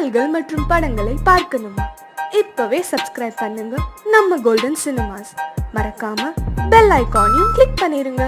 பாடல்கள் மற்றும் படங்களை பார்க்கணுமா? இப்பவே சப்ஸ்கிரைப் பண்ணுங்க நம்ம கோல்டன் சினிமாஸ். மறக்காம பெல் ஐகானையும் கிளிக் பண்ணிருங்க.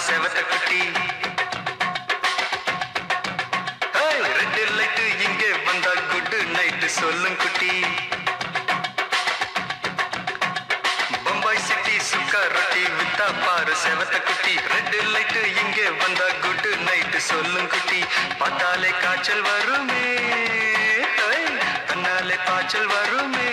செவத்த குட்டி ரெண்டு லைட்டு இங்கே வந்தா குட் நைட் சொல்லும் குட்டி. பம்பாய் சிட்டி சுக்கா ரொட்டி வித்தா பாரு செவத்த குட்டி. ரெண்டு லைட்டு இங்கே வந்தா குட் நைட் சொல்லும் குட்டி. பார்த்தாலே காய்ச்சல் வருமே, தன்னாலே காய்ச்சல் வருமே.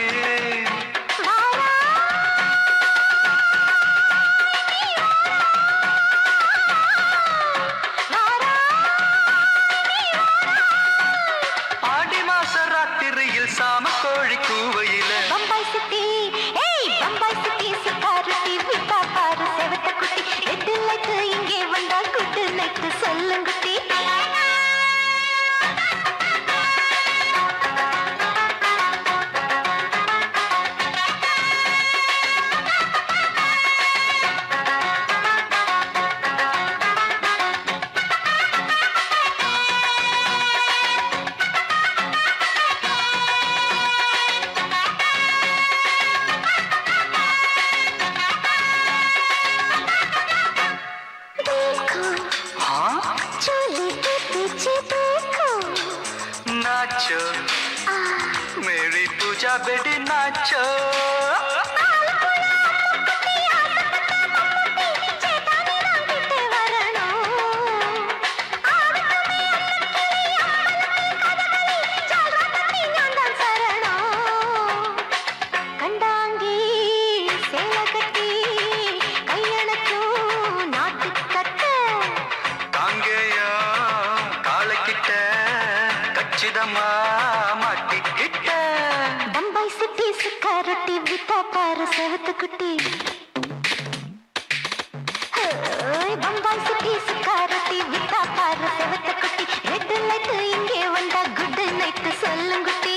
சாம கோழி கூவையில பம்பாய் சிட்டி பம்பாய் சிட்டி சிக்காரட்டி விட்டா பாரு செவத்த குட்டி. ரெட்டு லைட்டு இங்கே வந்தா குட்டு நைட்டு சொல்லுங்குட்டி. नाचो मेरी पूजा बेटी नाचो. பம்பாய் சிட்டி சிக்காரட்டி விட்டா பாரு செவத்த குட்டி. பம்பாய் சிட்டி சிக்காரட்டி விட்டா பாரு செவத்த குட்டி. ரெட்டு லைட்டு இங்கே வந்தா குட் நைட்டு சொல்லுங்குட்டி.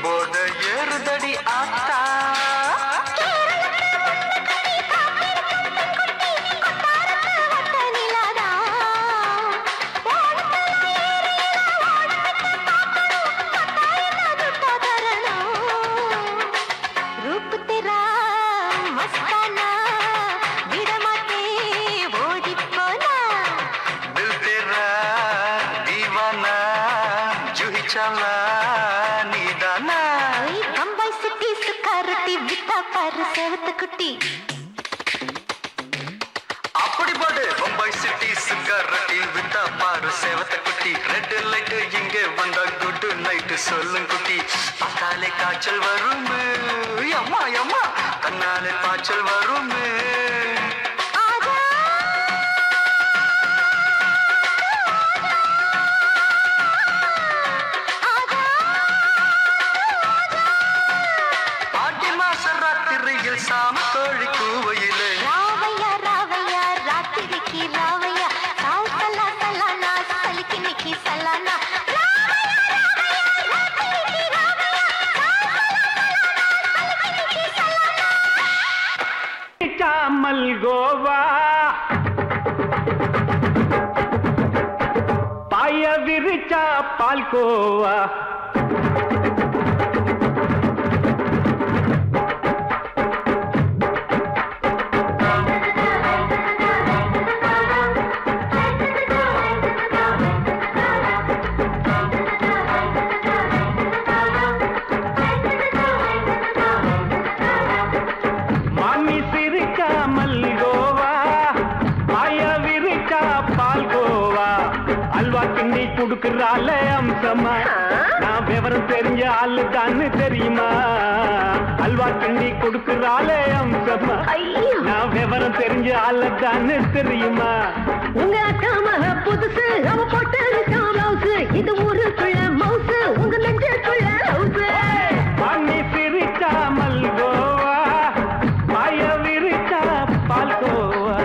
போத ஏறுதடி ஆத்தா. रूप तेरा मस्ताना विडमाते ओडी पोना. दिल तेरा दीवाना जूही चाला नीदाना. बम्बई सिटी सुखारती विता पार सेवत कुटी. அப்படி போடு பம்பாய் சிட்டி சிக்காரட்டி வித்தா பாரு செவத்த குட்டி. ரெட் லைட் இங்கே வந்தா குட் நைட் சொல்லும் குட்டி. பார்த்தாலே காய்ச்சல் வருமே, அம்மா அம்மா தன்னாலே காய்ச்சல் வருமே. ஆடி மாச ராத்திரியில் சாம கோழி கூவையிலே ராவையா ராவையா ராத்திரிக்கு ராவையா சால் சலா சலானா சலிக்கு நிக்கி சலானா. மல்கோவா பாய விரிச்சா பால்கோவா குடுக்கறால அம்சமா நான் விவரம் தெரிஞ்ச ஆளு தான்னு தெரியுமா அல்வா கிண்டி குடுக்கறால அம்சமா நான் விவரம் தெரிஞ்ச ஆளு தான்னு தெரியுமா உங்க அக்காம புதுசு அவ போட்டு காமௌசு இது ஊருக்குள்ள மவுசு உங்க நெஞ்சுக்குள்ள ஹவுசு பண்ணி சிரிச்சா மல்கோவா மாய விரிச்சா பால்கோவா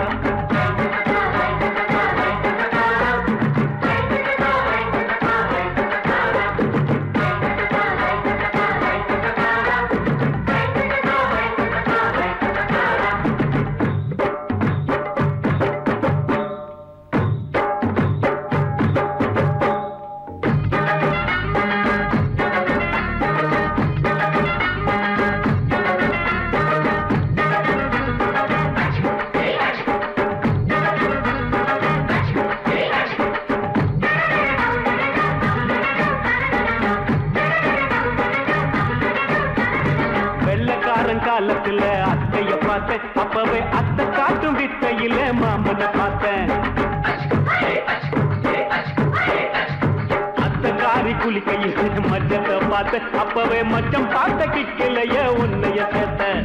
காலத்துல அத்தைய பார்த்தேன் அப்பவே அத்தை காட்டும் வித்தையில மாமனை பார்த்தேன் அத்தை காரி குளிக்கையில் மச்சத்தை பார்த்தேன் அப்பவே மச்சம் பார்த்த கிக்கலைய உன்னைய சேர்த்தேன்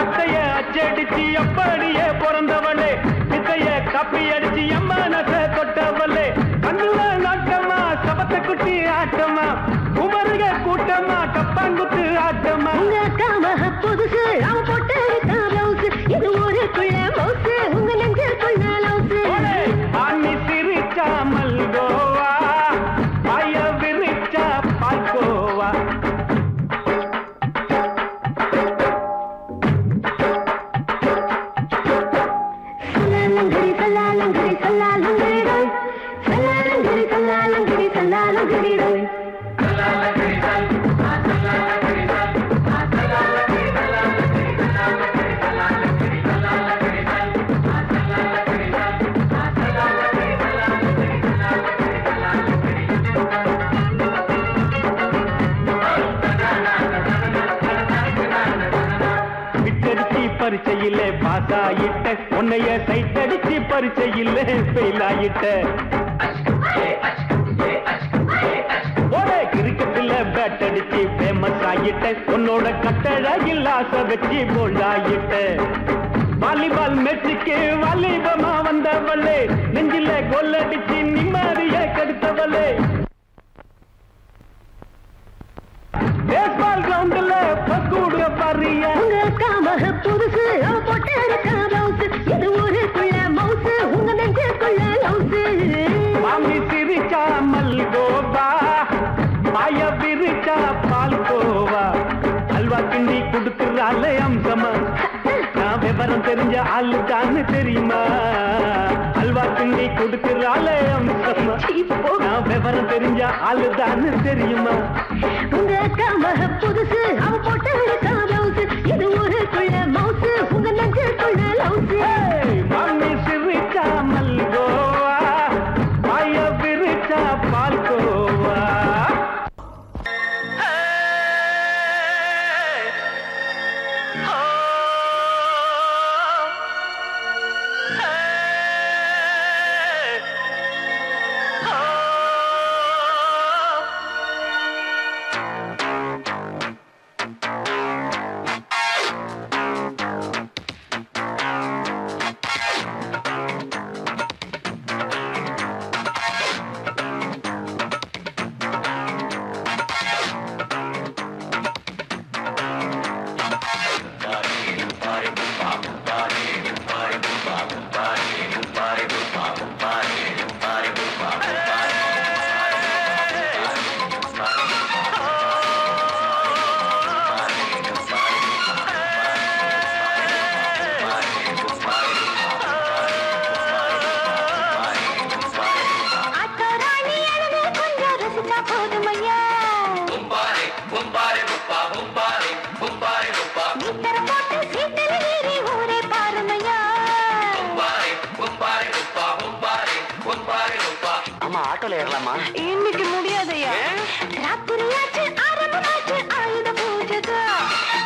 அத்தைய அச்சடிச்சு அப்படியே பிறந்தவளே வித்தைய கப்பி அடிச்சு எம்மனச தொட்டவளே கண்ணுல நாட்டமா சபத்தை குட்டி ஆட்டமா குமருக கூட்டமா கப்பாங்குத்து ஆட்டமா புதுசு அவ போட்டு காமௌசு இது ஊருக்குள்ள மவுசு உங்க நெஞ்சுக்குள்ள லவுசு ஆனி சிரிச்சா மல்கோவா மாய விரிச்சா பால்கோவா சல்லாலங்கடி சல்லாலங்கடி சல்லாலங்கடி ரோய் சல்லாலங்கடி சல்லாலங்கடி சல்லாலங்கடி ரோய் பரிச்சையில பாஸ் ஆயிட்ட உன்னைய சைட் அடிச்சு பரிச்சையில ஃபெயில் ஆயிட்ட கிரிக்கெட்ல பேட் அடிச்சு ஃபேமஸ் ஆயிட்ட உன்னோட கட்டழகில் ஆசை வச்சு போல்ட் ஆயிட்ட வாலிபால் மேட்சுக்கு வாலிபமா வந்தவளே நெஞ்சில கோல் அடிச்சு நிம்மதிய கெடுத்தவளே பேஸ்பால் கிரவுண்ட்ல பக்கூடுற பாரியா புதுசு அவ போட்டு காமௌசு இது ஊருக்குள்ள மவுசு உங்க நெஞ்சுக்குள்ள லவுசு மாமி சிரிச்சா மல்கோவா மாய விரிச்சா பால்கோவா அல்வா கிண்டி குடுக்கறால அம்சமா நான் விவரம் தெரிஞ்ச ஆளு தான்னு தெரியுமா அல்வா கிண்டி குடுக்கறால அம்சமா நான் விவரம் தெரிஞ்ச ஆளு தான்னு தெரியுமா உங்க அக்காம புதுசு அவ போட்டு காமௌசு இது ஊருக்குள்ள மவுசு உங்க நெஞ்சுக்குள்ள லவுசு மாமி சிரிச்சா மல்கோவா மாய விரிச்சா பால்கோவா ஆட்டோல ஏறலாமா? இன்னைக்கு முடியாதையா. ராத்திரியாச்சு ஆரம்பமாச்சு ஆயுத பூஜைதா.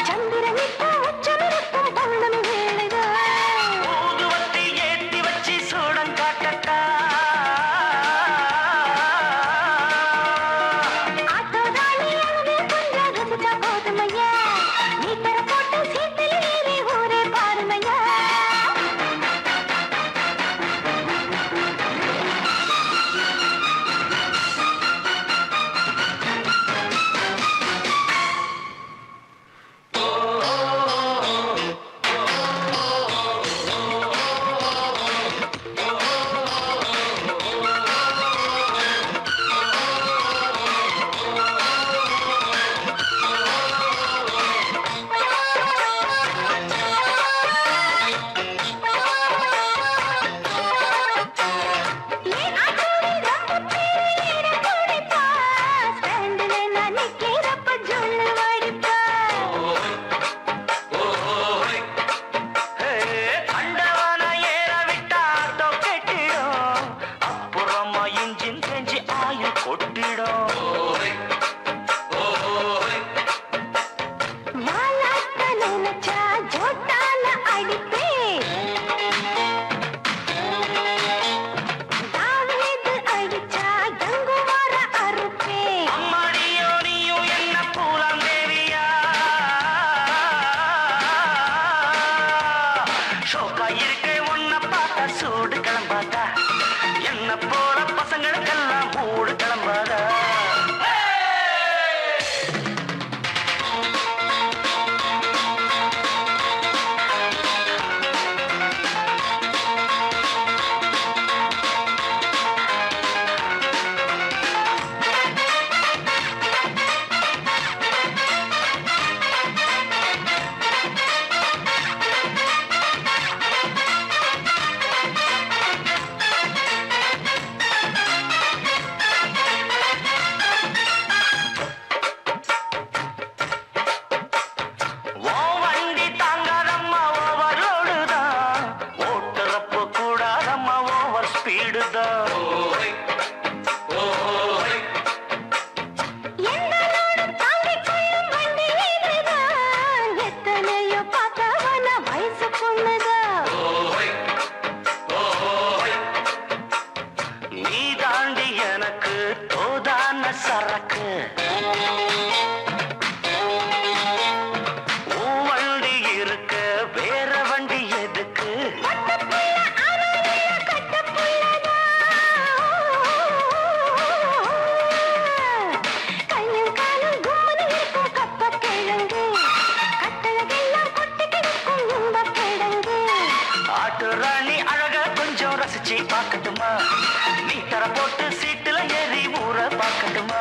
சந்திரனிட்ட உச்சமிருக்கும் பௌர்ணமி வேளைதா. ஊதுவத்தி ஏத்தி வச்சு சூடம் காட்டட்டா. ஷோக்கா இருக்கே ஒன்ன பார்த்தா சூடு கிளம்பாதா என்ன போல பசங்களுக்கெல்லாம் மூடு கிளம்பாதா சரக்கு வண்டி இருக்க வேற வண்டி எதுக்கு ஆட்டு ராணி அழக கொஞ்சம் ரசிச்சு பார்க்கட்டுமா நீ தர போட்டு சீட்டுல ஏறி ஊற பார்க்கட்டுமா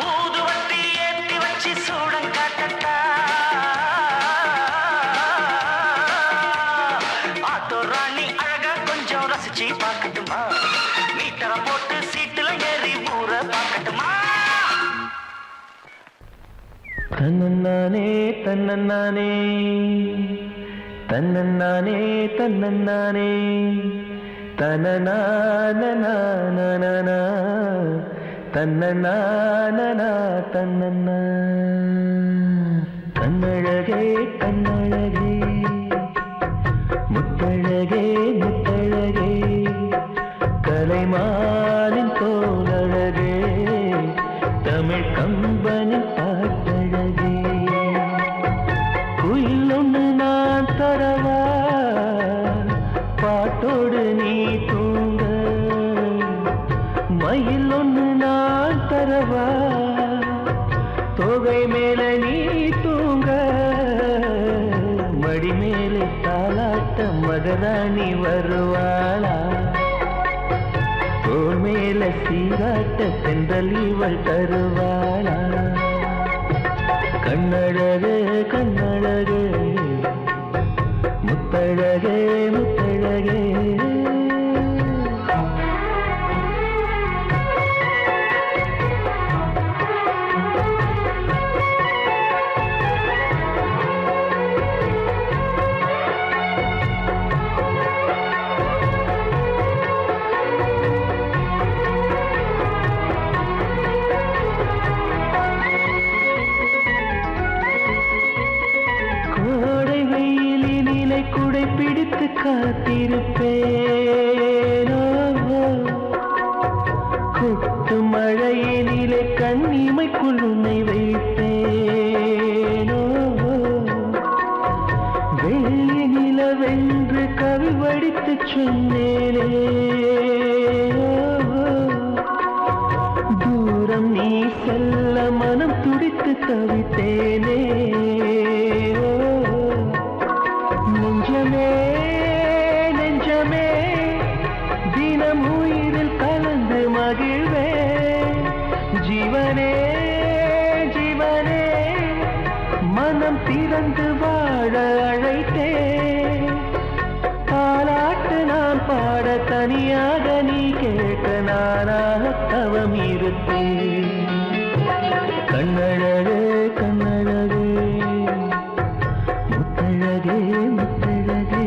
ஊதுவத்தி ஏத்தி வச்சு சூடம் காட்டட்டா ஆட்டோ ராணி அழக கொஞ்சம் ரசிச்சு பார்க்கட்டுமா நீ தர போட்டு சீட்டுல ஏறி ஊற பார்க்கட்டுமா தன்னன்னானே தன்னன்னானே தன்னன்னானே தன்னன்னானே தனநானநானநானா தன்னநானனா தன்னன்னா கண்ணழகே கண்ணழகே முத்தழகே முத்தழகே கலைமானின் தோழழகே தமிழ் கம்பனின் பாட்டழகே குயில் ஒன்று நான் தரவா பாட்டோடு நீ தூங்க மயில் ஒன்று நான் தரவா தொகை மேல நீ தூங்க மடி மேலே தாலாட்ட மகராணி வருவாளா தோள் மேல சீராட்ட தென்றல் இவள் தருவாளா கண்ணழகு கண்ணழகு முத்தழகே முத்தழகே குடை பிடித்து காத்திருப்பேனோ கொட்டு மழையினிலே கண்ணிமைக்குள் உன்னை வைப்பேனோ வெள்ளி நிலவென்று கவி வடித்து சொன்னேனே தூரம் நீ செல்ல மனம் துடித்து தவித்தேனே நெஞ்சமே நெஞ்சமே தினம் உயிரில் கலந்து மகிழ்வே ஜீவனே ஜீவனே மனம் திறந்து வாழ அழைத்தே பாராட்டு நான் பாட தனியாக நீ கேட்க நானாக தவம் இருப்பேன் கண்ணழகு கண்ணழகு முத்தழகே முத்தழகே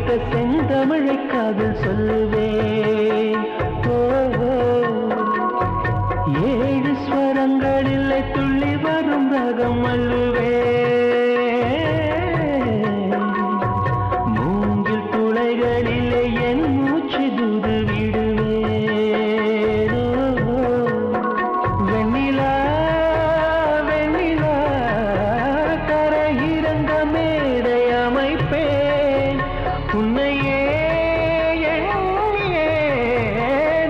வைத்த செந்தமிழை காதல் சொல்லுவேன். ஓ, ஏழு ஸ்வரங்களில் துள்ளி வரும் ரகம் அல்லுவேன். மூங்கில் துளைகளிலே என் மூச்சு தூது விடுவேன். வெண்ணிலா வெண்ணிலா கரையிறங்க மேடை அமைப்பேன். உன்னையே எண்ணியே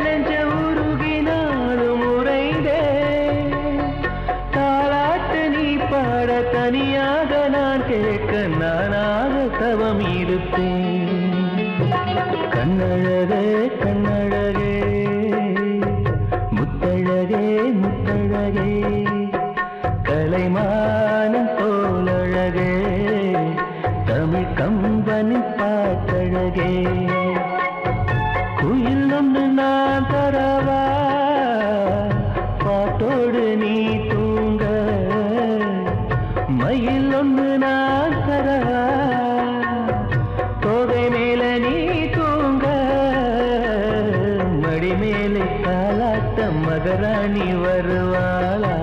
நெஞ்ச உருகினாலும் உறைந்தேன். தாலாட்டு நீ பாட தனியாக நான் கேட்க நானாக தவம் இருப்பேன். கண்ணழகே கண்ணழகே முத்தழகே முத்தழகே கலைமானம் போலழகே தமிழ் கம்பனி பாட்டழகே. குயில் ஒன்று நான் தரவா பாட்டோடு நீ தூங்க. மயில் ஒன்று நான் தரவா தோகை மேல நீ தூங்க. மடி மேலே காலாட்ட மகராணி வருவாளா.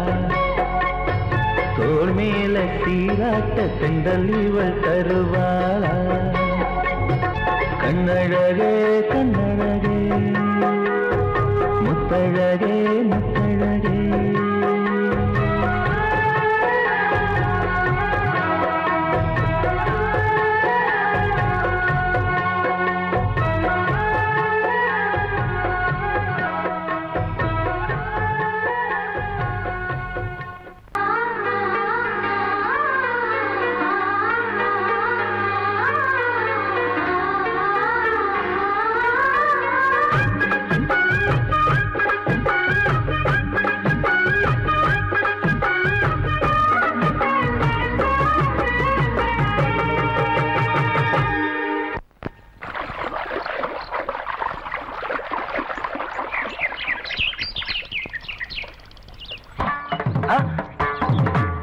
தோள் மேல சீராட்ட செந்தல் இவள் தருவாளா. கண்ணழகே கண்ணழகே முத்தழகே முத்தழகே.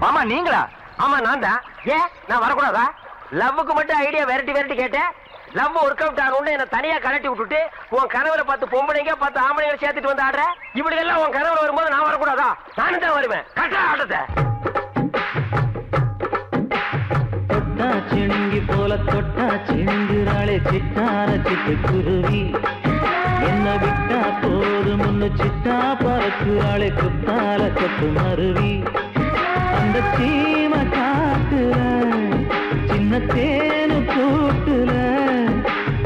மாமா நீங்களா? ஆமா நான் தான். ஏன் நான் வரக்கூடாதா? லவ்வுக்கு மட்டும் ஐடியா வெரைட்டி வெரைட்டி கேட்டேன். லவ் ஒர்க் அவுட் ஆகணும்னு என்ன தனியா கலட்டி விட்டுட்டு உன் கனவுல 10 பொம்பளைங்க 10 ஆம்பளைங்க சேர்த்துட்டு வந்து ஆடுற. இப்படி எல்லாம் உன் கனவுல வரும்போது நான் வரக்கூடாதா? நானும் தான் வருவேன். கட்டா ஆட்டத்தை தொட்டா சிணுங்கி போல தொட்டா சிணுங்குறாளே சிட்டார சிட்டு குருவி. என்ன விட்டா போதும் முன்னு சிட்டா பறக்குறாளே குத்தால கொத்து மருவி. அந்த சீம காட்டுல சின்ன தேனு கூட்டுல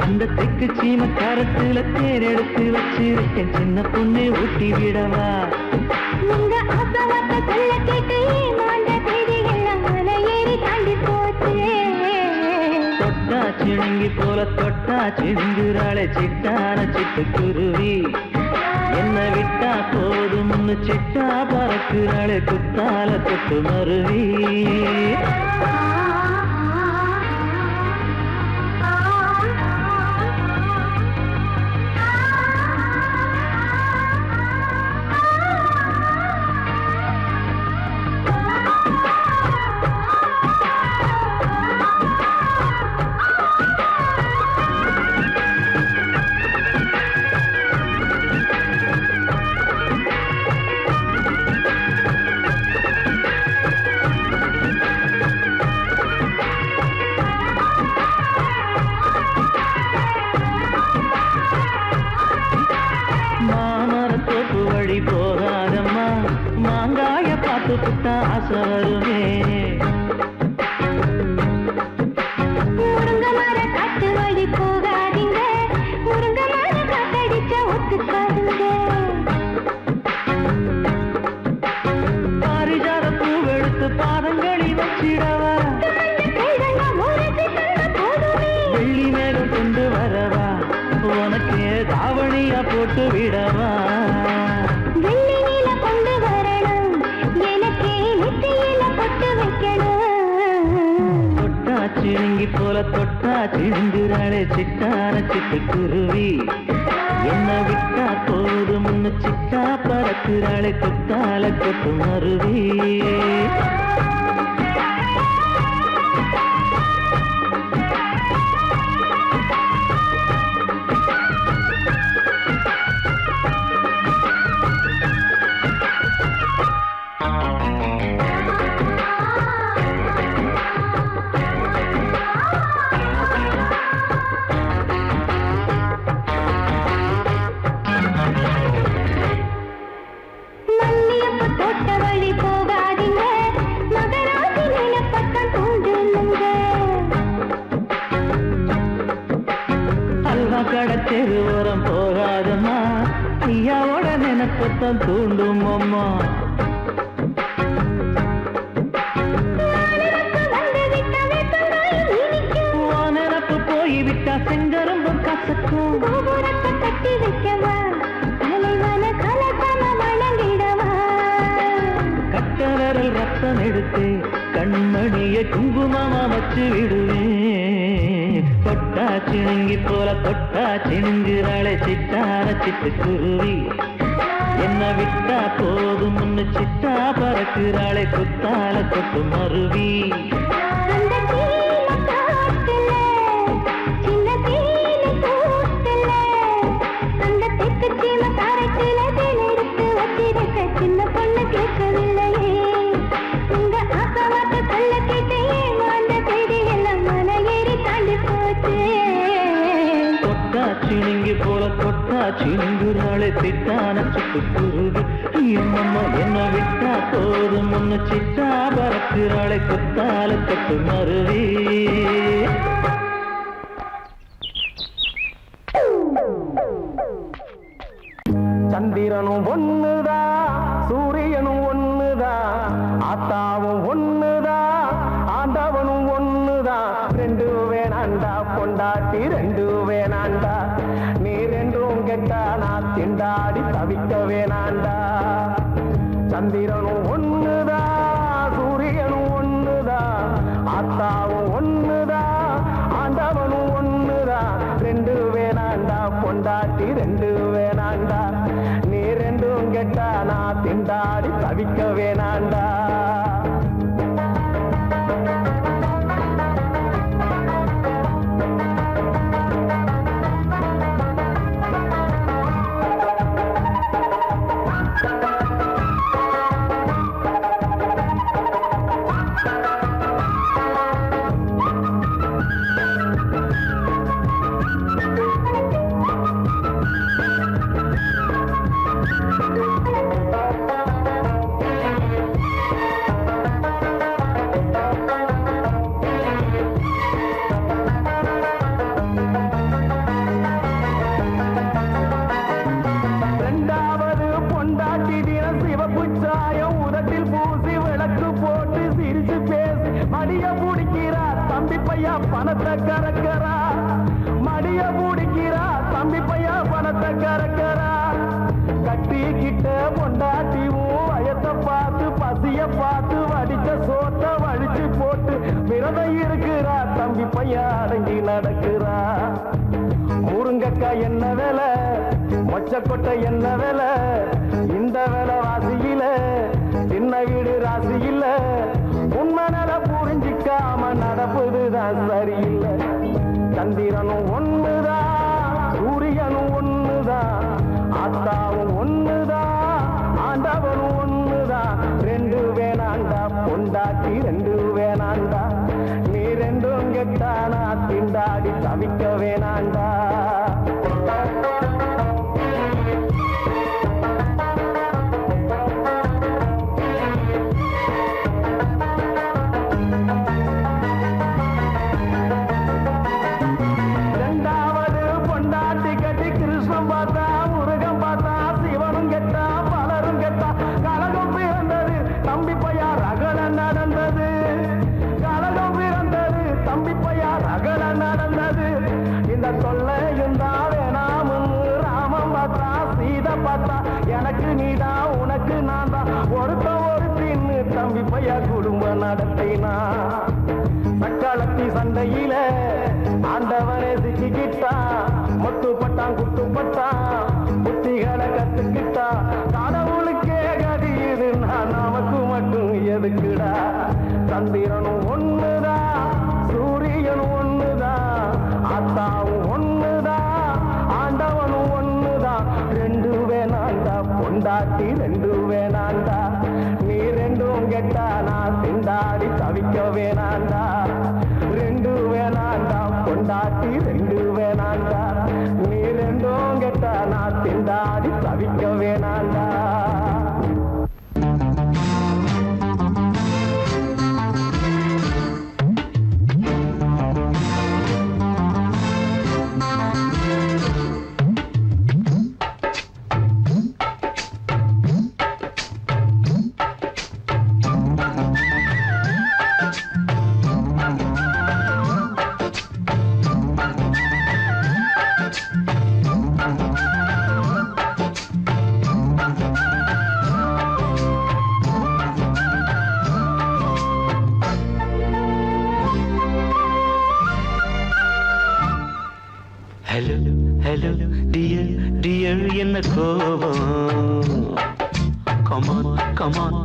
அந்த தெக்கு சீம கரத்துல தேர் எடுத்து வச்சிருக்கேன். சின்ன பொண்ணு ஊட்டி விடவா. உங்க அப்பாவத்த சொல்ல கேட்டு மாண்ட தேடி எல்லாம் மலை ஏறி தாண்டி போச்சு. தொட்டா சிணுங்கி போல தொட்டா சிணுங்குறாளே சிட்டான சிட்டு குருவி. என்ன விட்டா போதும் சிட்டா பறக்குறாளே குத்தால கொத்து மருவி. மாமரத்தோப்பு வழி போகாதம்மா மாங்காய பார்த்து புட்டா ஆசை வருமே. முருங்க மர காட்டு வழி போகாதீங்க. முருங்க மர காத்தடிச்ச ஒத்துக்காதுங்க. பாரிஜாத பூவெடுத்து பாதங்களில் வச்சிடவா. வெள்ளி மேகம் கொண்டு வரவா. உனக்கு தாவணியா போட்டு விடவா. வெள்ளி நீல கொண்டு வரணும். எனக்கு நெத்தியில பொட்டு வைக்கணும். தொட்டா சிணுங்கி போல தொட்டா சிணுங்குறாளே சிட்டான சிட்டு குருவி. என்ன விட்டா போதும் சிட்டா பறக்குறாளே குத்தால கொத்து மருவி. ரத்தம் தூண்டும் அம்மா. வானரப்பு போய்விட்டா செங்கரும்பு கசக்கும். கட்டி வைக்கவா தலைவன கலசம வணங்கிடவா. கட்டவரல் ரத்தம் எடுத்து கண்மணியை குங்குமமா வச்சு விடுவேன். தொட்டா சிணுங்கி போல தொட்டா சிணுங்குறாளே சிட்டார சிட்டு குருவி. என்ன விட்டா போதும் முன்னு சிட்டா பறக்குறாளே குத்தால கொட்டு மருவி. அந்த சீன காட்டுல சின்ன தீனி கூட்டுல அந்த தெற்கு சீம காரத்துல தேனெடுத்து வச்சிருக்க சின்ன பொண்ணு கேட்கவில்லையே. உங்க ஆசவாட்ட சொல்ல கேட்டையே அந்த செய்தி எல்லாம் மன ஏறி தாண்டி போச்சு. தொட்டா சிணுங்கி போல தொட்டா சிணுங்குறாளே சிட்டான சிட்டு குருவி. அம்மா என்ன விட்டா போதும் முன்னு சிட்டா பறக்குறாளே குத்தால கொட்டு மருவி. சந்திரனும் ஒண்ணுதா சூரியனும் ஒண்ணுதா ஆத்தாவும் ஒண்ணுதா ஆண்டவனும் ஒண்ணுதா. ரெண்டு வேணாண்டா பொண்டாட்டி ரெண்டு வேணாண்டா. நீ ரெண்டும் கெட்டா நான் திண்டாடி தவிக்க வேணாண்டா. சந்திரனும் ஒண்ணுதா சூரியனும் ஒண்ணுதா ஆத்தாவும் ஒண்ணுதா ஆண்டவனும் ஒண்ணுதா. ரெண்டு வேணாண்டா பொண்டாட்டி ரெண்டு வேணாண்டா. நீ ரெண்டும் கெட்டா நான் திண்டாடி தவிக்க வேணாண்டா. ரெண்டாவது பொண்டாட்டி தினம் சிவப்பு சாயம் உதட்டில் பூசி விளக்கு போட்டு சிரிச்சு பேசி மடிய பிடிக்கிறா தம்பி பையா பணத்தை கறக்கிறா. மடிய பிடிக்கிறா தம்பி பையா பணத்தை கறக்கிறா. கட்டிக்கிட்ட பொண்டாட்டியும் வயத்தை பார்த்து பசிய பார்த்து வடிச்ச சோத்த வடிச்சு போட்டு விரதம் இருக்கிறா தம்பி பையா அடங்கி நடக்கிறா. முருங்கக்காய் என்ன வேலை மொச்சக்கொட்டை என்ன வேலை இந்த வேலை வாசியில சின்ன வீடு ராசியில உண்மை நில புரிஞ்சிக்காம நடப்புதுதான் சரியில்லை. சந்திரனும் ஒண்ணுதா சூரியனும் ஒண்ணுதா ஆத்தாவும் ஒண்ணுதா ஆண்டவனும் ஒண்ணுதா. ரெண்டு வேணாண்டா பொண்டாட்டி ரெண்டு வேணாண்டா. நீ ரெண்டும் கெட்டா நான் திண்டாடி தவிக்க வேணாண்டா. ரெண்டாவது பொண்டாட்டி கட்டி கிருஷ்ணன் பார்த்தா முருகன் பார்த்தா சிவனும் கெட்டா பலரும் கெட்டா. கலகம் பிறந்தது தம்பி பையா ரகல நடந்தது. கலகம் பிறந்தது தம்பி பையா ரகல நடந்தது. இந்த தொல்லையும் தான் வேணாமும் ராமன் பார்த்தா சீதை பார்த்தா எனக்கு நீடா உனக்கு நான் தான் ஒருத்த ஒருத்தின்னு தம்பி பையா குடும்பம் நடத்தினா. சக்காலத்தி சண்டையில ஆண்டவனே சிக்கிக்கிட்டா. மொட்டுப்பட்டான் குட்டுப்பட்டான் புத்திகளை கத்துக்கிட்டா. கடவுளுக்கே கதி இது நான் நமக்கு மட்டும் எதுக்குடா. சந்திரனும் ஒண்ணுதா சூரியனும் ஒண்ணுதா ஆத்தாவும் ஒண்ணுதா ஆண்டவனும் ஒண்ணுதா. ரெண்டு வேணாண்டா பொண்டாட்டி ரெண்டு வேணாண்டா. நீ ரெண்டும் கெட்டா நான் திண்டாடி தவிக்க வேணாண்டா. ரெண்டு வேணாண்டா பொண்டாட்டி ரெண்டு வேணாண்டா. நீ ரெண்டும் கெட்டா நான் திண்டாடி தவிக்க வேணாண்டா. என்ன கோபம் கமான் கமான்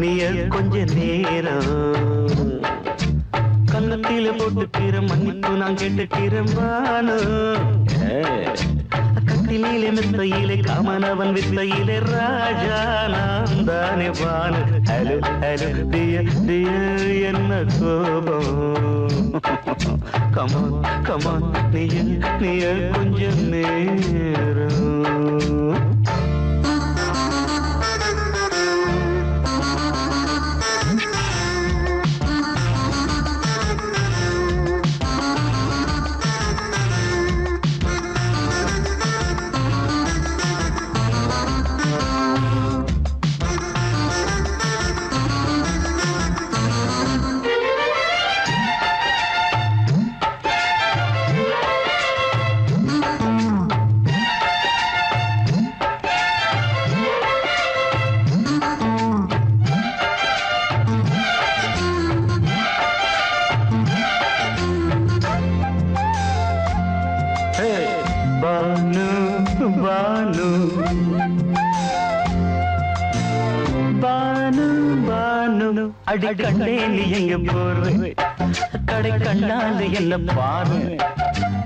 நீய கொஞ்ச நேரம் கன்னத்தில போட்டுக்கிற மன்னிப்பு நான் கேட்டுக்கிறம்பானு கட்டிலே மெத்தையிலே காமனவன் வித்தையிலே ராஜா நான் தானே வானு ஹலோ ஹலோ டியர் என்ன கோபம் கமான் கமான் நீய கொஞ்சம் நேரம் அடி கண்டே நீ எங்க போற கடை கண்டால் என்ன பாரு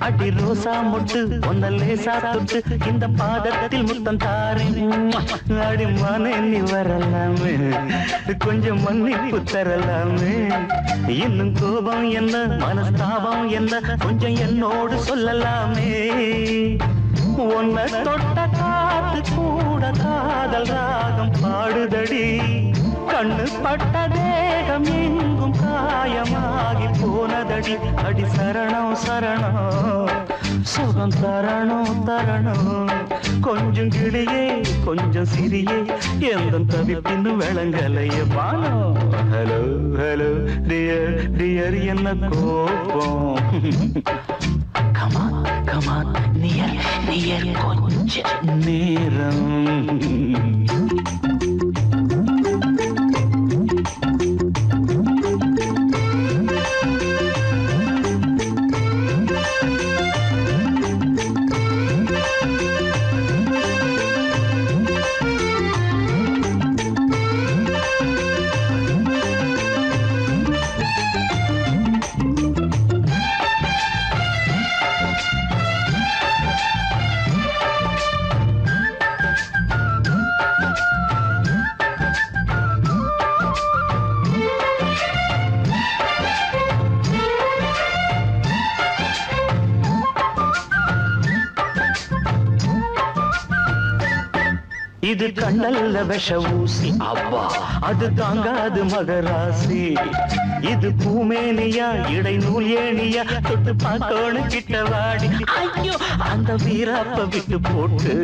அடி ரோசா முட்டு ஒன்ன லேசா தொட்டு இந்த பாதத்தில் முத்தம் தாரேன் அடி மானே நீ வரலாமே கொஞ்சம் மன்னிப்பு தரலாமே இன்னும் கோபம் என்ன மனஸ்தாபம் என்ன கொஞ்சம் என்னோடு சொல்லலாமே உன்னை தொட்ட காத்து கூட காதல் ராகம் பாடுதடி கண்ணு பட்ட தேகம் எங்கும் காயமாகி போனதடி அடி சரணம் சரணம் சுகம் தரணும் தரணும் கொஞ்சம் கிளியே கொஞ்சம் சிறியே எந்த தவிப்பின்னு விளங்கலைய பானோ ஹலோ ஹலோ டியர் டியர் என்ன கோபம் கமான் கமான் நியர் கொஞ்ச நேரம் இது கண்ணல்ல விஷ ஊசி அவ்வா அது தாங்காது மகராசி இது பூமேனியா இடை நூல் ஏனியா தொட்டு பார்த்தோன்னு கிட்ட வாடி ஐயோ அந்த வீராப்ப விட்டு போட்டு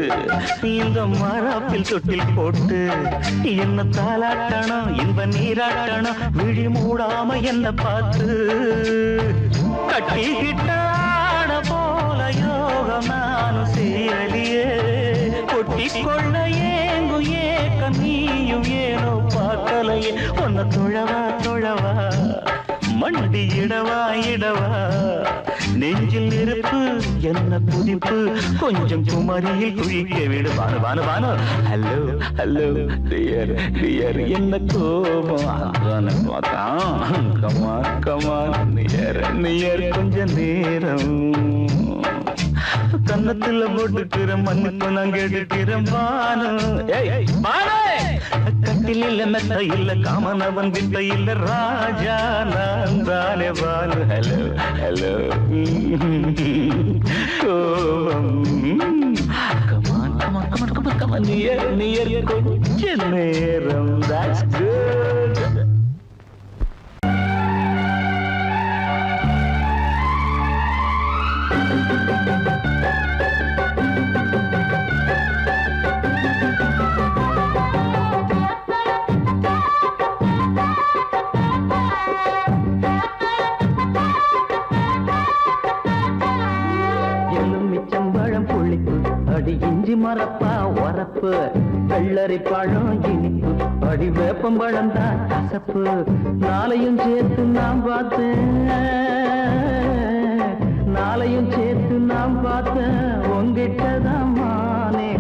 இந்த மாறாப்பில் தொட்டில் போட்டு என்ன தாளாட்டணும் இன்ப நீராட்டணும் விழி மூடாம என்ன பார்த்து கட்டிக்கிட்டான போல யோகம் நானும் சேரலியே கொட்டி கொள்ள ஏங்கு ஏக்க நீயும் ஏனோ பார்க்கலையே உன்னை தொழவா தொழவா மண்டி இடவா இடவா நெஞ்சில் இருப்பு என்ன புதிப்பு கொஞ்சம் குமரியில் குழிக்க விடு Banu Banu Banu hello hello dear dear என்ன கோபம் கமான் கமான் நியர் கொஞ்ச நேரம் கன்னத்துல போட்டுக்கிற மன்னிப்பு நான் கேட்டுக்கிறேன் பானு கட்டில மெத்த இல்ல காமனவன் வித்த இல்ல ராஜா நான் தானே பானு ஹலோ ஹலோ கோபம் come on come on come on come on come on near கொஞ்ச நேரம் that's good அடி இஞ்சி மரப்பா உரப்பு வெள்ளரி பழம் இனிப்பு அடி வேப்பம் பழம் தான் கசப்பு நாளையும் சேர்த்து நாம் பார்த்தேன் உங்கிட்டதான் மானே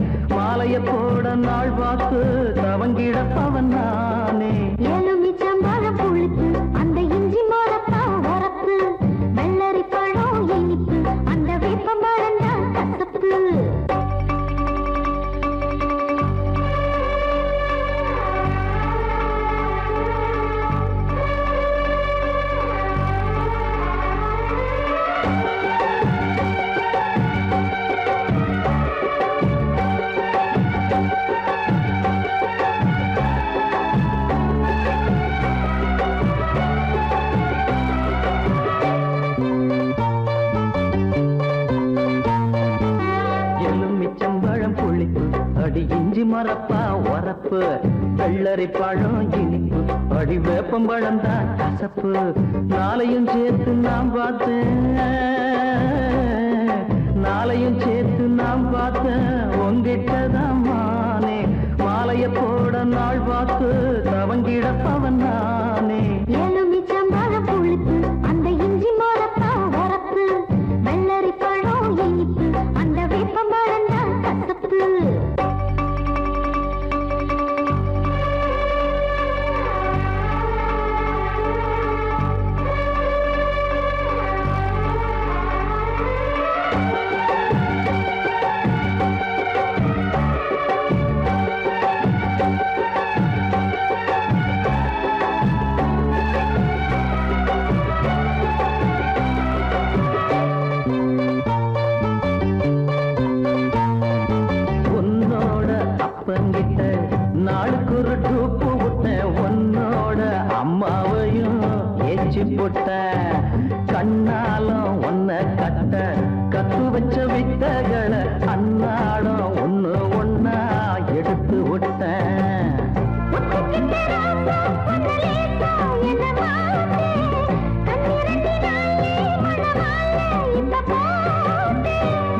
வெள்ளரி பழம் இனிப்பு அடி வேப்பம்பழம் தான் கசப்பு நாளையும் சேர்த்து நான் பார்த்தேன் நாளையும் சேர்த்து நான் பார்த்தேன் உங்கிட்டதான் மானே மாலைய போட நாள் பார்த்து தவங்கிடப்பவன் நானே எலுமிச்சம்பழம் புளிப்பு அந்த இஞ்சி மரப்பா வரப்பு வெள்ளரி பழம் இனிப்பு அந்த வேப்பம்பழம் தான் கசப்பு அப்பங்கிட்ட நாளுக்கு ஒரு டூப்பு விட்டேன் உன்னோட அம்மாவையும் ஏச்சி போட்டேன் கண்ணாலும் ஒன்ன கட்ட கத்து வச்ச வித்தகளை அன்னாடம் ஒண்ணு ஒன்னா எடுத்து விட்டேன்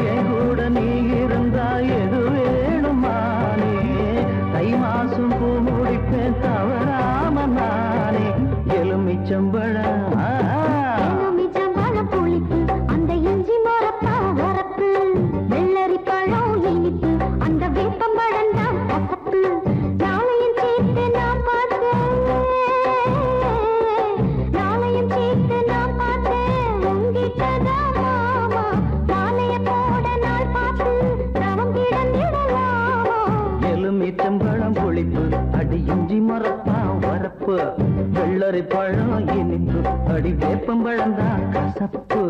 என் கூட நீ இருந்தா எது வேணுமானே தை மாசம் பூ முடிப்பேன் தவறாம நானே எலுமிச்சம்பழம் புளிப்பு அந்த இஞ்சி மரப்பா வரப்பு வெள்ளரி பழம் இனிப்பு அந்த வேப்பம்பழம் தான் கசப்பு நாளையும் சேர்த்து நான் பார்த்தேன் நாளையும் சேர்த்து நான் பார்த்தேன் உங்கிட்டதான் மாமா மாலைய போட நாள் பார்த்து தவம் கிடந்திடலாமா எலுமிச்சம்பழம் புளிப்பு அடி இஞ்சி மரப்பா வரப்பு வெள்ளரி பழம் இனிப்பு அடி வேப்பம்பழம் தான் கசப்பு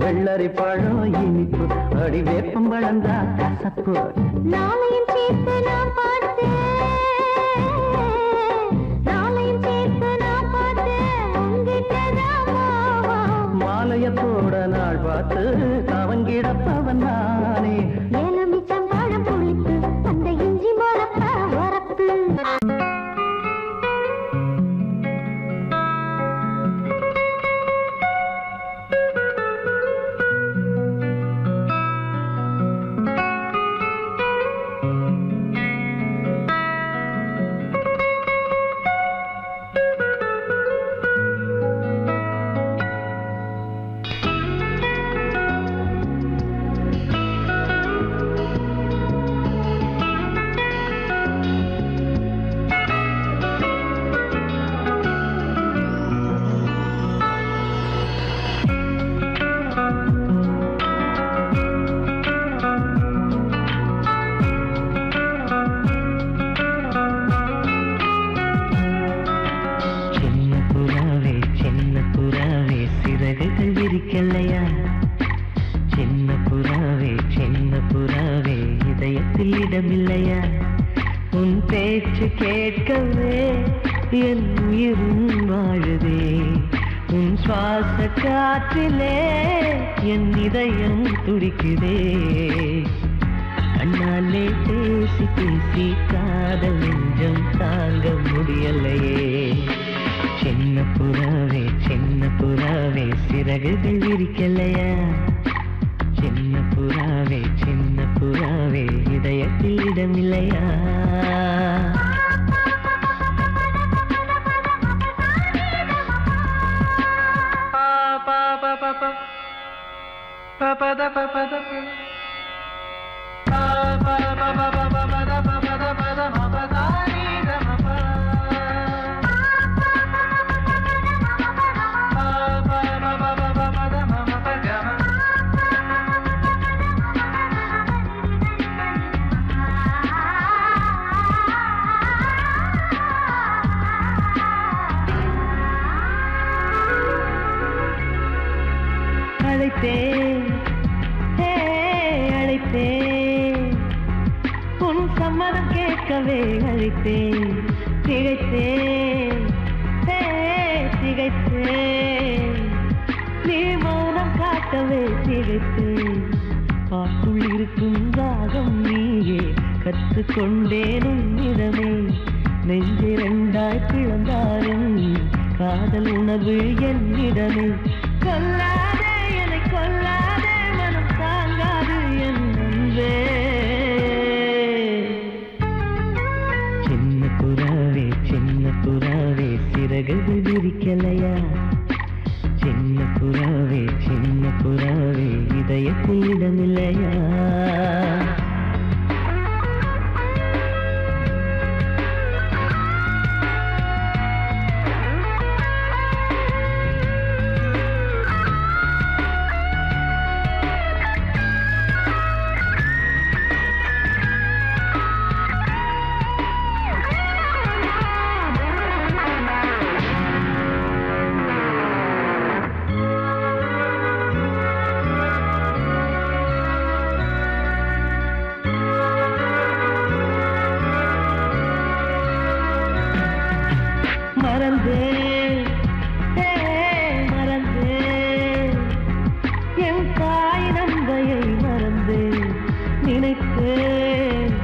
வெள்ளரி பழம் இனிப்பு அடி வேப்பம்பழம் தான் கசப்பு நாளையும் சேர்த்து நான் பார்த்தேன் நாளையும் சேர்த்து நான் பார்த்தேன் உங்கிட்டதான் மாமா மாலைய போட நாள் பார்த்து தவங்கிடப்பவன் நானே எலுமிச்சம்பழம் புளிப்பு அந்த இஞ்சி மரப்பா வரப்பு இருக்கலையா சின்ன புறாவே இதயத்தில் இடமில்லையா உன் பேச்சு கேட்கவே என் உயிரும் வாழுதே உன் சுவாச காற்றிலே என் இதயம் துடிக்குதே கண்ணாலே பேசி பேசி காதல் நெஞ்சம் தாங்க முடியலையே. சின்ன புறாவே சிறகுகள் விரிக்கலையா? சின்ன புறாவே இதயத்தில் இடமில்லையா? அழைத்தேன் உன் சம்மதம் கேட்கவே அழைத்தேன். திகைத்தேன் நீ மௌனம் காட்டவே திகைத்தேன். பாட்டுள் இருக்கும் ராகம் நீயே கற்றுக்கொண்டேன் உன்னிடமே. நெஞ்சிரண்டாய் பிளந்தாலும் காதல் உணர்வு என்னிடமே. கொல்லாதே என்னை கொல்லாதே, மனம் தாங்காது என் அன்பே. சின்ன புறாவே சிறகுகள் விரிக்கலையா? சின்ன புறாவே இதயத்தில் இடமில்லையா? மறந்தேன் என் தாய் நம்பையை மறந்தேன். நினைத்தேன்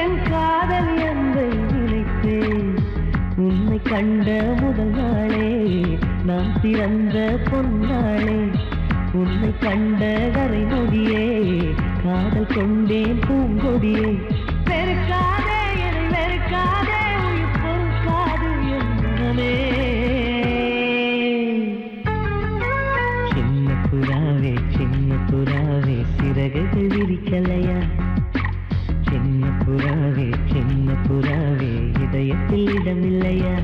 என் காதல் என்பை நினைத்தேன். உன்னை கண்ட முதல் நாளே நான் பிறந்த பொன்னாளே. உன்னை கண்ட கரை நொடியே காதல் கொண்டேன் பூங்கொடியே. வெறுக்காதே உயிர் பொறுக்காது என் மனமே. சின்ன புறாவே சிறகுகள் விரிக்கலையா? சின்ன புறாவே இதயத்தில் இடமில்லையா?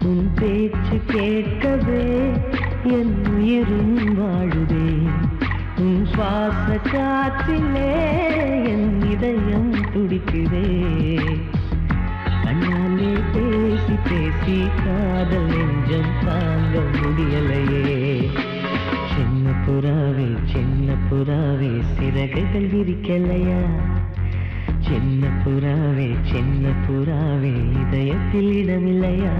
உன் பேச்சு கேட்கவே என் உயிரும் வாழுதே. உன் சுவாச காற்றிலே என் இதயம் துடிக்குதே. கண்ணாலே பேசி பேசி காதல் நெஞ்சம் தாங்க முடியலையே. சின்ன புறாவே சிறகுகள் விரிக்கலையா? சின்ன புறாவே இதயத்தில் இடமில்லையா?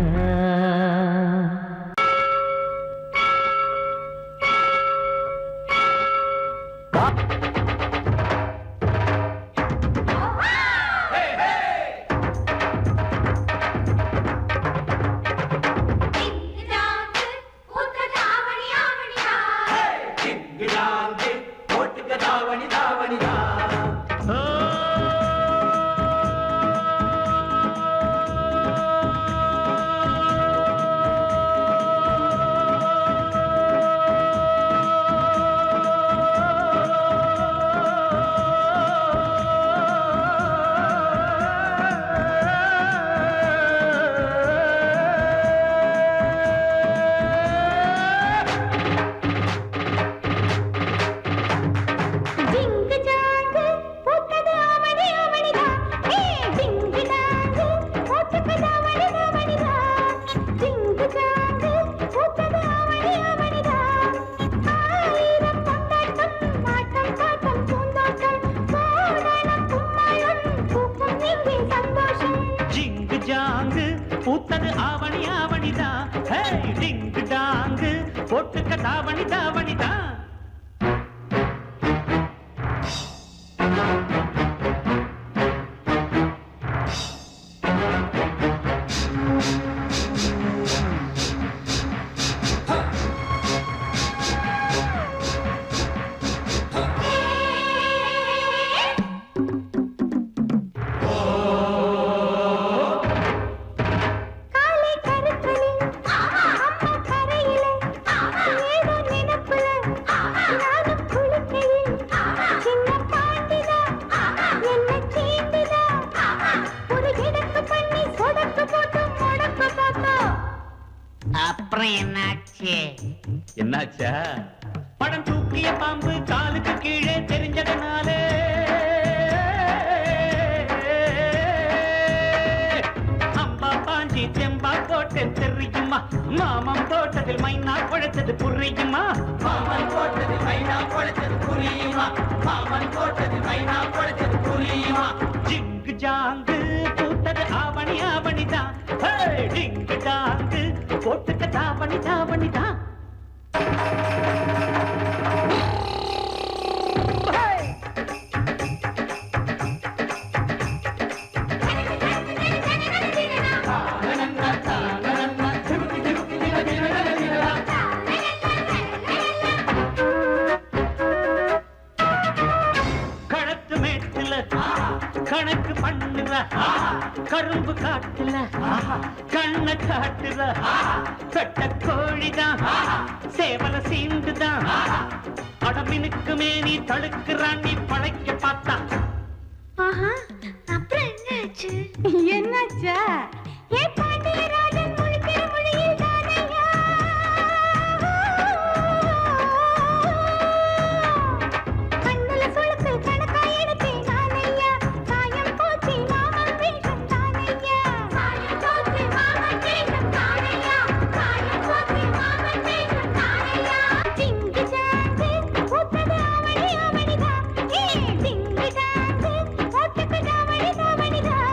பூத்தது ஆவணி ஆவணிதான். ஹே டிங்கு டாங்கு போட்டுக்க தாவணி தாவணிதான். அப்புறம் என்னாச்சு? என்னாச்சா? படம் தூக்கிய பாம்பு காலுக்கு கீழே தெரிஞ்சதுனாலே அம்பா பாஞ்சி செம்பா போட்டு தெரியுமா? மாமன் தோட்டத்தில் மைனா குழைச்சது புரியுமா? மாமன் தோட்டத்தில் மைனா குழைச்சது புரியுமா? மாமன் தோட்டத்தில் மைனா குழைச்சது புரியுமா? ஜிங்கு ஜாங்கு பூத்தது ஆவணி ஆவணிதான். டிங்கு ஜாங்கு போட்டுக்க தாவணி தாவணிதான். களத்து மேட்டுல கணக்கு பண்ணுற கரும்பு காட்டுல கண்ண காட்டுற கட்ட கோழிதான் சேவல சீந்துதான் அடமினுக்கு மேனி தடுக்கிறான் நீ பழைக்க பார்த்தா. அப்புறம் என்னாச்சு? என்னாச்சா? ஏ பாண்டியராஜன் முழிக்கிற மொழியில் தானையா கண்ணுல சுளுக்கு கணக்கா எடுத்தேன் நானையா. சாயம் போச்சு மாமன் வேஷம் தானையா. சாயம் போச்சு மாமன் வேஷம் தானையா. சாயம் போச்சு மாமன் வேஷம் தானையா. டிங்கு ஜாங்கு பூத்தது ஆவணி ஆவணிதான். ஏ டிங்கு ஜாங்கு போட்டுக்கு தாவணி தாவணிதான்.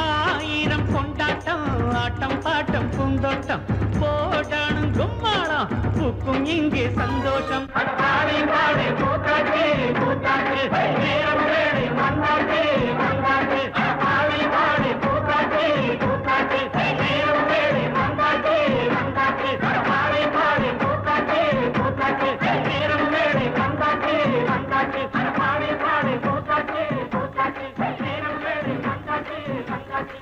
ஆயிரம் கொண்டாட்டம் ஆட்டம் பாட்டம் பூந்தோட்டம் போடானும் கும்மாளம் பூக்கும் இங்கே சந்தோஷம். பாடி பாடி கூத்தாட்டு கூத்தாட்டு நேரம் வேலை மண்ணாட்டு மண்ணாட்டு. பாடி பாடி கூத்தாட்டு கூத்தாட்டு நேரம் வேலை மண்ணாட்டு மண்ணாட்டு. பாடி பாடி கூத்தாட்டு கூத்தாட்டு நேரம் வேலை மண்ணாட்டு மண்ணாட்டு. பாடி பாடி கூத்தாட்டு கூத்தாட்டு நேரம் வேலை மண்ணாட்டு மண்ணாட்டு.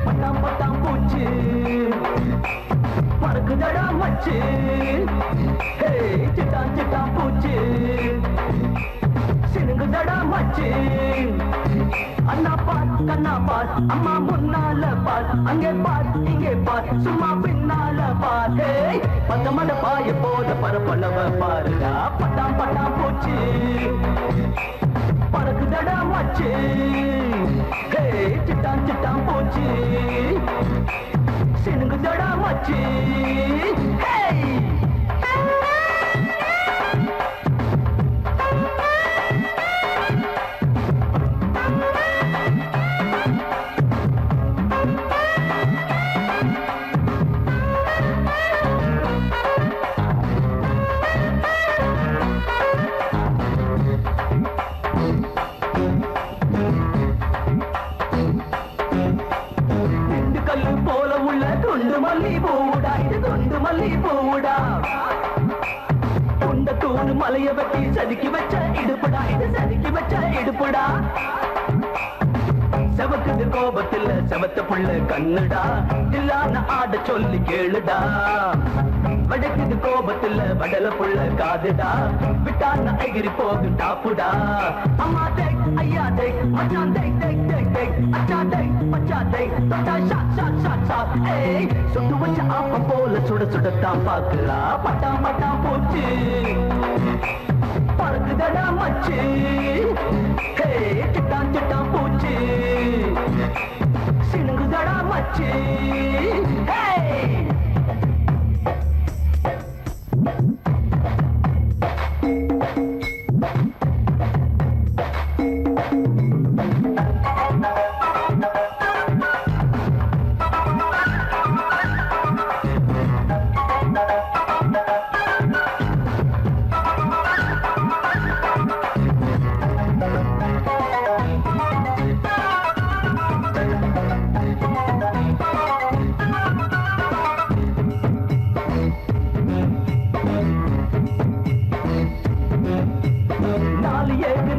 பட்டாம் பட்டாம் பூச்சி பறக்குதடா மச்சு. ஹே சிட்டான் சிட்டான் பூச்சி சினுங்குதடா மச்சு. அண்ணா பார் கண்ணா பார் அம்மா முன்னால பார் அங்கே பார் இங்கே பார் சும்மா பின்னால பார். ஹே பத்தமட பாய போத பரப்பளவ பாருடா. பட்டாம் பட்டாம் பூச்சி பறக்குதடா மச்சு. ஹே சிட்டான் சிட்டான் பூச்சி சினுங்குதடா மச்சு. ஹே கல்லு போல உள்ள துண்டு மல்லி பூடா. இது துண்டு மல்லி பூடா. துண்ட தூணு மலைய வெட்டி செதுக்கி வச்ச இடுப்புடா. இது செதுக்கி வச்ச இடுப்புடா. செவக்குது கோபத்துல செவத்த புள்ள கண்ணுடா. இல்லான ஆட சொல்லி கேளுடா. வடக்குது கோபத்துல வடல புள்ள காதுடா. விட்டான எகிரி போகும் டாப்புடா. அம்மா தேக் ஐயா தேக் மச்சான் தேக் தேக் தேக் தேக் அச்சா தேக் மச்சா தேக் தொட்டா ஷாட் ஷாட் ஷாட் ஷாட். ஏய் சுட்டு வச்ச ஆப்பம் போல சுட சுடத்தான் பார்க்கலாம். பட்டா பட்டா போச்சு பறக்குதடா மச்சு. ஹே சிட்டான் சிட்டான் பூச்சி சினுங்குதடா மச்சு. ஹே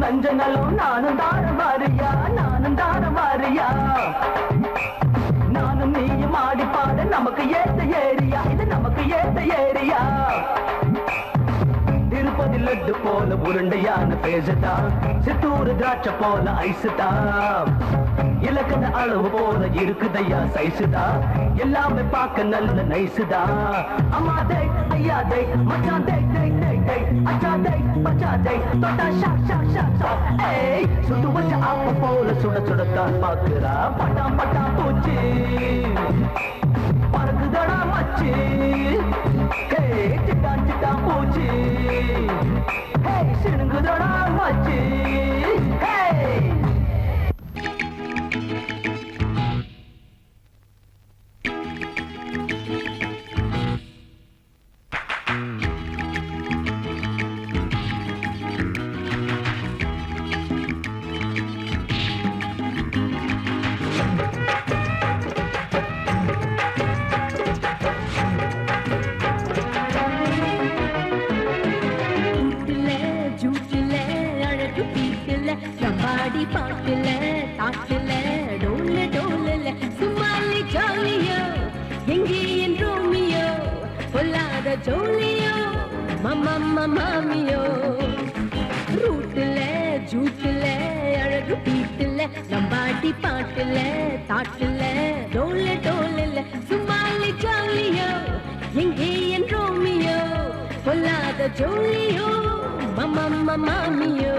நஞ்ச நலம் நானும் தார வாரியா நானும் தார வாரியா நானும் நீயும் ஆடி பாட நமக்கு ஏத்த ஏரியா இது நமக்கு ஏத்த ஏரியா திருப்பதி லட்டு போல உருண்டையான பேசுதா சித்தூர் திராட்சை போல ஐசுதா இலக்கண அளவு போல இருக்குதையா சைசுதா எல்லாமே பார்க்க நல்ல நைசுதா அம்மா டே ஐயா டே மச்சான் டே டே டே டே அச்சா டே மச்சா டே தொட்டா ஷா ஷா ஷா ஷா ஏய் சுட்டு வச்ச ஆப்ப போல சுட சுடத்தான் பாக்குறா பட்டாம் பட்டாம் பூச்சி பறக்குதடா மச்சி ஹே சிட்டான் சிட்டான் பூச்சி ஹே சிணுங்குதடா மச்சி ஹே பாட்டுல தாட்டுல டோல டோலல சும்மாலி ஜாலியோ எங்கே என் ரோமியோ பொல்லாத ஜோலியோ மம்மம்மா மாமியோ ரூட்டுல ஜூட்டுல அழகு பீட்டுல நம்பாடி பாட்டுல தாட்டுல டோல டோலல சும்மாலி ஜாலியோ எங்கே என் ரோமியோ பொல்லாத ஜோலியோ மம்மம்மா மாமியோ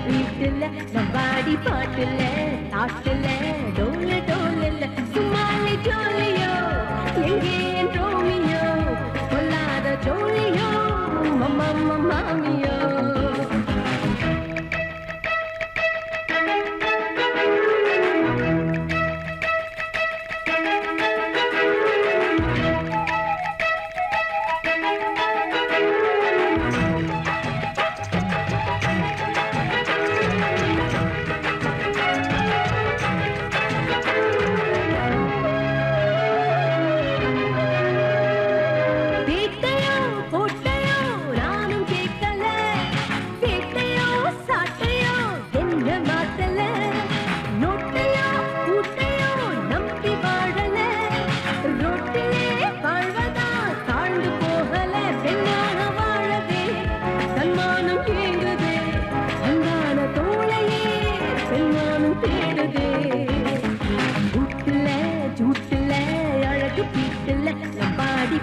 வீட்டுல நம்பாடி பாட்டுல தாட்டுல டோல டோலல சும்மாலி ஜோலியோ எங்கே என் ரோமியோ பொல்லாத ஜோலியோ மம்மம்மா மாமியோ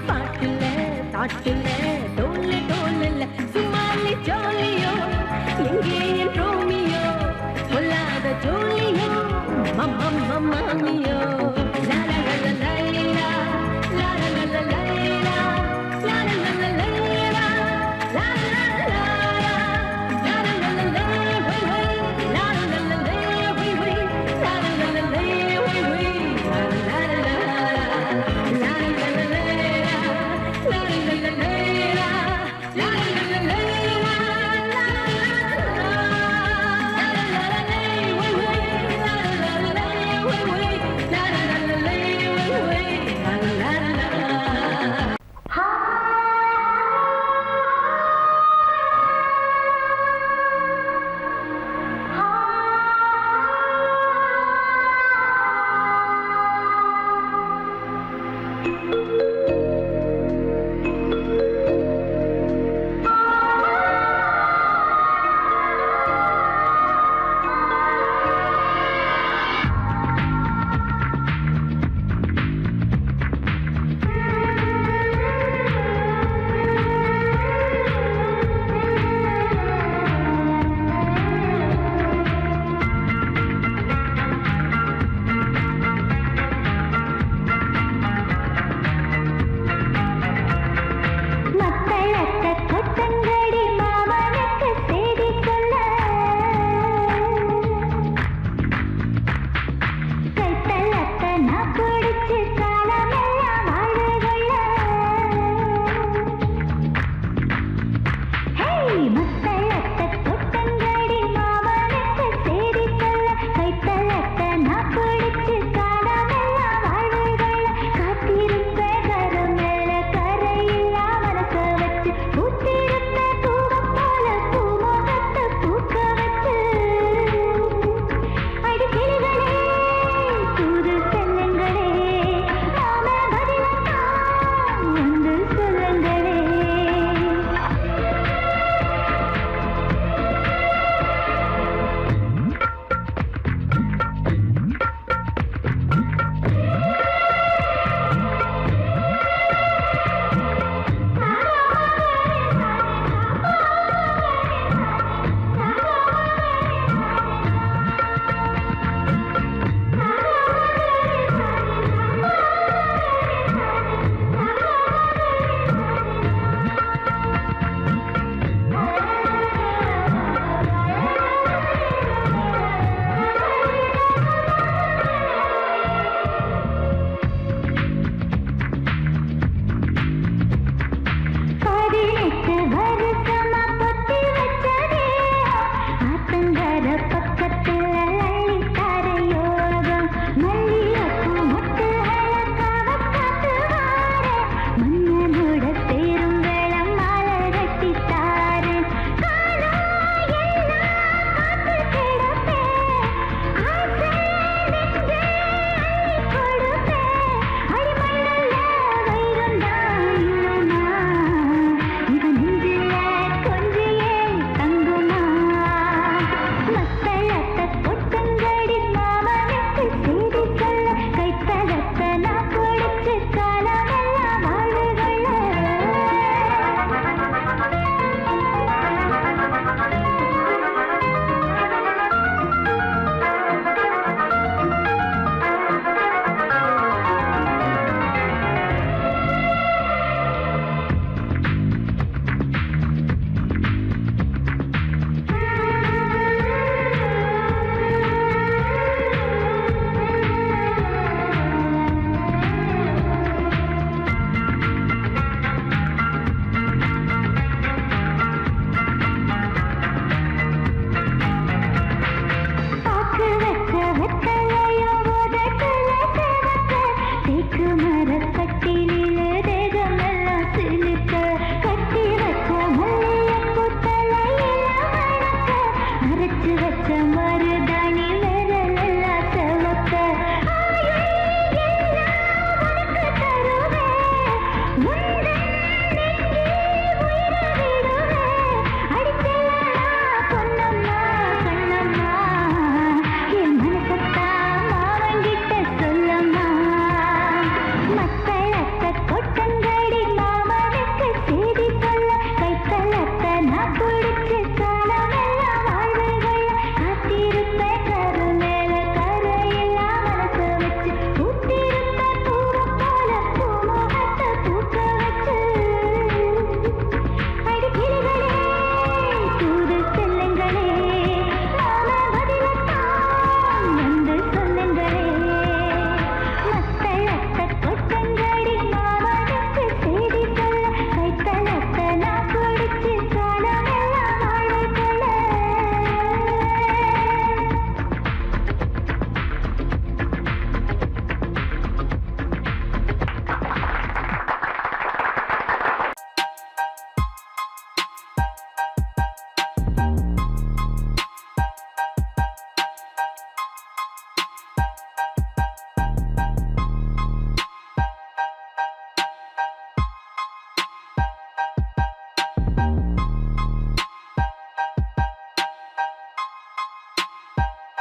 பாட்டுல தாட்டுல டோல டோலல சும்மாலி ஜோலியோ எங்கே என் ரோமியோ பொல்லாத ஜோலியோ மம்மம்மா மாமியோ